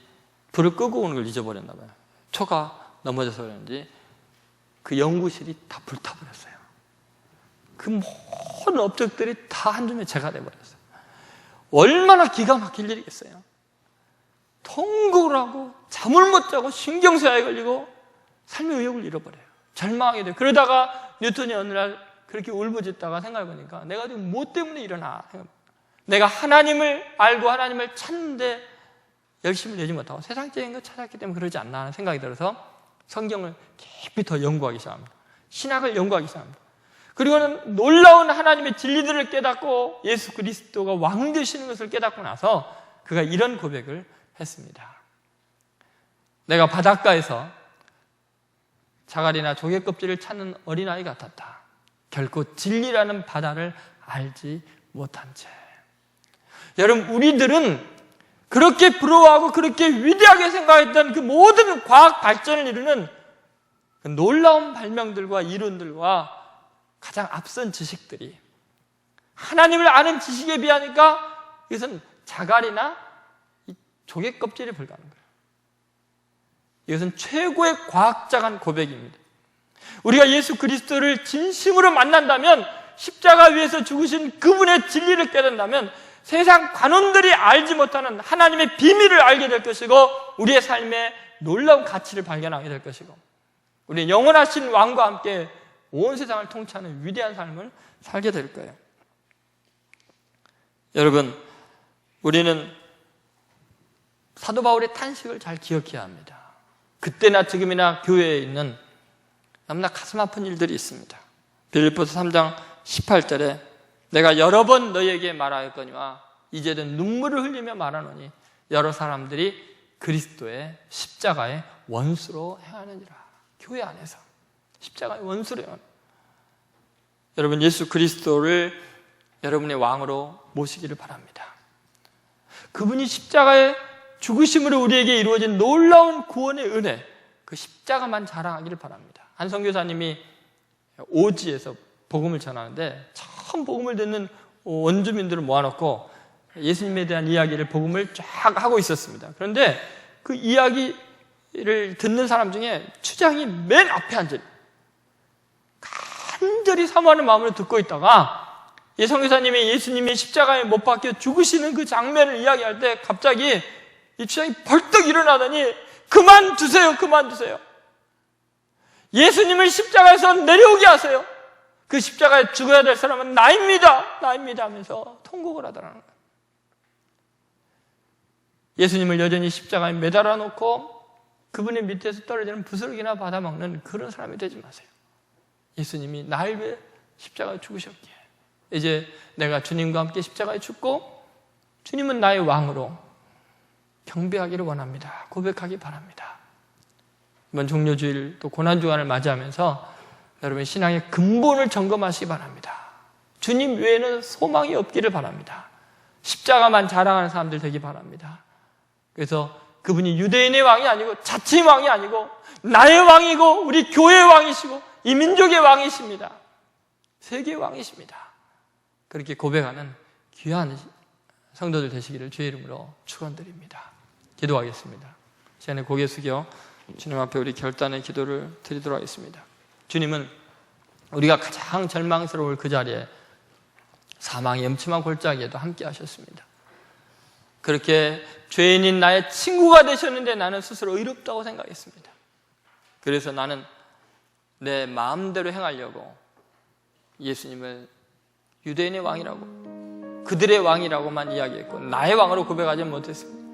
불을 끄고 오는 걸 잊어버렸나 봐요. 초가 넘어져서 그런지 그 연구실이 다 불타버렸어요. 그 모든 업적들이 다 한줌에 재가 돼버렸어요. 얼마나 기가 막힐 일이겠어요. 통곡을 하고 잠을 못 자고 신경쇠약에 걸리고 삶의 의욕을 잃어버려요. 절망하게 돼요. 그러다가 뉴턴이 어느 날 그렇게 울부짖다가 생각해보니까 내가 지금 뭐 때문에 일어나? 내가 하나님을 알고 하나님을 찾는데 열심을 내지 못하고 세상적인 걸 찾았기 때문에 그러지 않나 하는 생각이 들어서 성경을 깊이 더 연구하기 시작합니다. 신학을 연구하기 시작합니다. 그리고는 놀라운 하나님의 진리들을 깨닫고 예수 그리스도가 왕 되시는 것을 깨닫고 나서 그가 이런 고백을 했습니다. 내가 바닷가에서 자갈이나 조개 껍질을 찾는 어린아이 같았다. 결코 진리라는 바다를 알지 못한 채. 여러분, 우리들은 그렇게 부러워하고 그렇게 위대하게 생각했던 그 모든 과학 발전을 이루는 그 놀라운 발명들과 이론들과 가장 앞선 지식들이 하나님을 아는 지식에 비하니까 이것은 자갈이나 조개 껍질에 불과한 거예요. 이것은 최고의 과학자간 고백입니다. 우리가 예수 그리스도를 진심으로 만난다면, 십자가 위에서 죽으신 그분의 진리를 깨닫는다면 세상 관원들이 알지 못하는 하나님의 비밀을 알게 될 것이고 우리의 삶에 놀라운 가치를 발견하게 될 것이고 우리 영원하신 왕과 함께 온 세상을 통치하는 위대한 삶을 살게 될 거예요. 여러분, 우리는 사도 바울의 탄식을 잘 기억해야 합니다. 그때나 지금이나 교회에 있는 너무나 가슴 아픈 일들이 있습니다. 빌립보서 3장 18절에 내가 여러 번 너희에게 말하였거니와 이제는 눈물을 흘리며 말하노니 여러 사람들이 그리스도의 십자가의 원수로 행하느니라. 교회 안에서 십자가의 원수로 행하는. 여러분, 예수 그리스도를 여러분의 왕으로 모시기를 바랍니다. 그분이 십자가의 죽으심으로 우리에게 이루어진 놀라운 구원의 은혜, 그 십자가만 자랑하기를 바랍니다. 한 선교사님이 오지에서 복음을 전하는데 처음 복음을 듣는 원주민들을 모아놓고 예수님에 대한 이야기를 복음을 쫙 하고 있었습니다. 그런데 그 이야기를 듣는 사람 중에 추장이 맨 앞에 앉아 간절히 사모하는 마음으로 듣고 있다가 이 선교사님이 예수님이 십자가에 못 박혀 죽으시는 그 장면을 이야기할 때 갑자기 이 추장이 벌떡 일어나더니 그만두세요, 그만두세요. 예수님을 십자가에서 내려오게 하세요. 그 십자가에 죽어야 될 사람은 나입니다, 나입니다 하면서 통곡을 하더라는 거예요. 예수님을 여전히 십자가에 매달아 놓고 그분의 밑에서 떨어지는 부스러기나 받아먹는 그런 사람이 되지 마세요. 예수님이 나를 위해 십자가에 죽으셨기에 이제 내가 주님과 함께 십자가에 죽고 주님은 나의 왕으로 경배하기를 원합니다. 고백하기 바랍니다. 이번 종료주일 또 고난주간을 맞이하면서 여러분 신앙의 근본을 점검하시기 바랍니다. 주님 외에는 소망이 없기를 바랍니다. 십자가만 자랑하는 사람들 되기 바랍니다. 그래서 그분이 유대인의 왕이 아니고 자칭 왕이 아니고 나의 왕이고 우리 교회의 왕이시고 이 민족의 왕이십니다. 세계의 왕이십니다. 그렇게 고백하는 귀한 성도들 되시기를 주의 이름으로 축원드립니다. 기도하겠습니다. 시간에 고개 숙여 주님 앞에 우리 결단의 기도를 드리도록 하겠습니다. 주님은 우리가 가장 절망스러울 그 자리에 사망의 음침한 골짜기에도 함께 하셨습니다. 그렇게 죄인인 나의 친구가 되셨는데 나는 스스로 의롭다고 생각했습니다. 그래서 나는 내 마음대로 행하려고 예수님을 유대인의 왕이라고 그들의 왕이라고만 이야기했고 나의 왕으로 고백하지 못했습니다.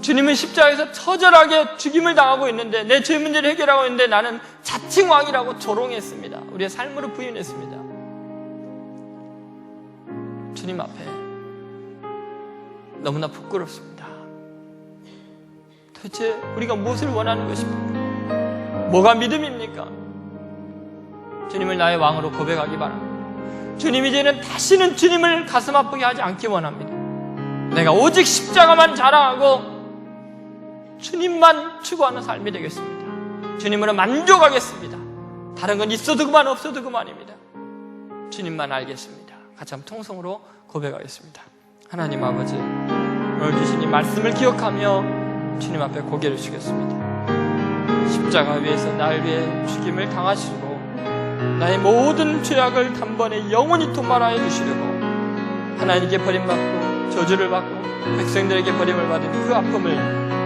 주님은 십자가에서 처절하게 죽임을 당하고 있는데 내 죄 문제를 해결하고 있는데 나는 자칭 왕이라고 조롱했습니다. 우리의 삶으로 부인했습니다. 주님 앞에 너무나 부끄럽습니다. 도대체 우리가 무엇을 원하는 것입니까? 뭐가 믿음입니까? 주님을 나의 왕으로 고백하기 바랍니다. 주님 이제는 다시는 주님을 가슴 아프게 하지 않기 원합니다. 내가 오직 십자가만 자랑하고 주님만 추구하는 삶이 되겠습니다. 주님으로 만족하겠습니다. 다른 건 있어도 그만 없어도 그만입니다. 주님만 알겠습니다. 같이 한번 통성으로 고백하겠습니다. 하나님 아버지, 오늘 주신 이 말씀을 기억하며 주님 앞에 고개를 숙였습니다. 십자가 위에서 날 위해 죽임을 당하시고 나의 모든 죄악을 단번에 영원히 도말하여 주시려고 하나님께 버림받고 저주를 받고 백성들에게 버림을 받은 그 아픔을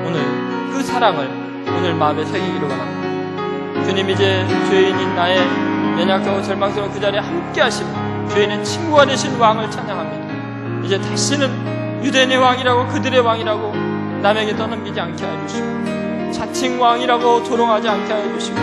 오늘 그 사랑을 오늘 마음에 새기기를 원합니다. 주님 이제 죄인인 나의 연약하고 절망스러운 그 자리에 함께 하시는 죄인의 친구가 되신 왕을 찬양합니다. 이제 다시는 유대인의 왕이라고 그들의 왕이라고 남에게 떠넘기지 않게 해주시고 자칭 왕이라고 조롱하지 않게 해주시고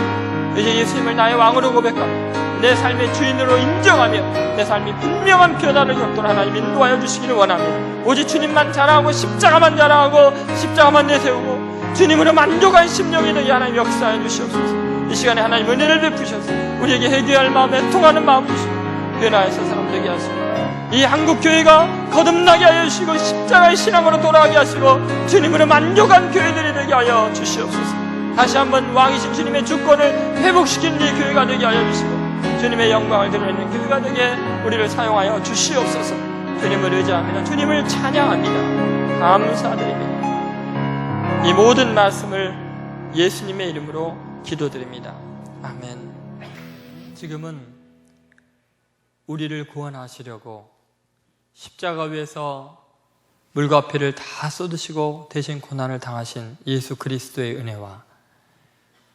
이제 예수님을 나의 왕으로 고백하며 내 삶의 주인으로 인정하며 내 삶이 분명한 변화를 겪도록 하나님 인도하여 주시기를 원합니다. 오직 주님만 자랑하고 십자가만 자랑하고 십자가만 내세우고 주님으로 만족한 심령이 되게 하나님 역사해 주시옵소서. 이 시간에 하나님 은혜를 베푸셔서 우리에게 회개할 마음에 통하는 마음 주시고 변화해서 사람 되게 하시고 이 한국교회가 거듭나게 하여 주시고 십자가의 신앙으로 돌아가게 하시고 주님으로 만족한 교회들이 되게 하여 주시옵소서. 다시 한번 왕이신 주님의 주권을 회복시키는 이 교회가 되게 하여 주시고 주님의 영광을 드러내는 교회가 되게 우리를 사용하여 주시옵소서. 주님을 의지하며 주님을 찬양합니다. 감사드립니다. 이 모든 말씀을 예수님의 이름으로 기도드립니다. 아멘. 지금은 우리를 구원하시려고 십자가 위에서 물과 피를 다 쏟으시고 대신 고난을 당하신 예수 그리스도의 은혜와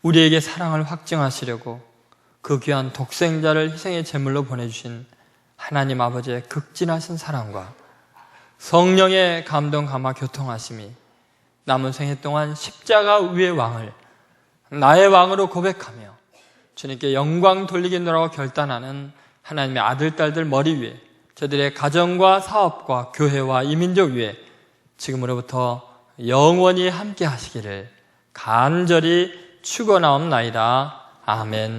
우리에게 사랑을 확증하시려고 그 귀한 독생자를 희생의 제물로 보내주신 하나님 아버지의 극진하신 사랑과 성령의 감동 감화 교통하심이 남은 생애 동안 십자가 위의 왕을 나의 왕으로 고백하며 주님께 영광 돌리겠노라고 결단하는 하나님의 아들, 딸들 머리 위에 저들의 가정과 사업과 교회와 이민족 위에 지금으로부터 영원히 함께 하시기를 간절히 축원하옵나이다. 아멘.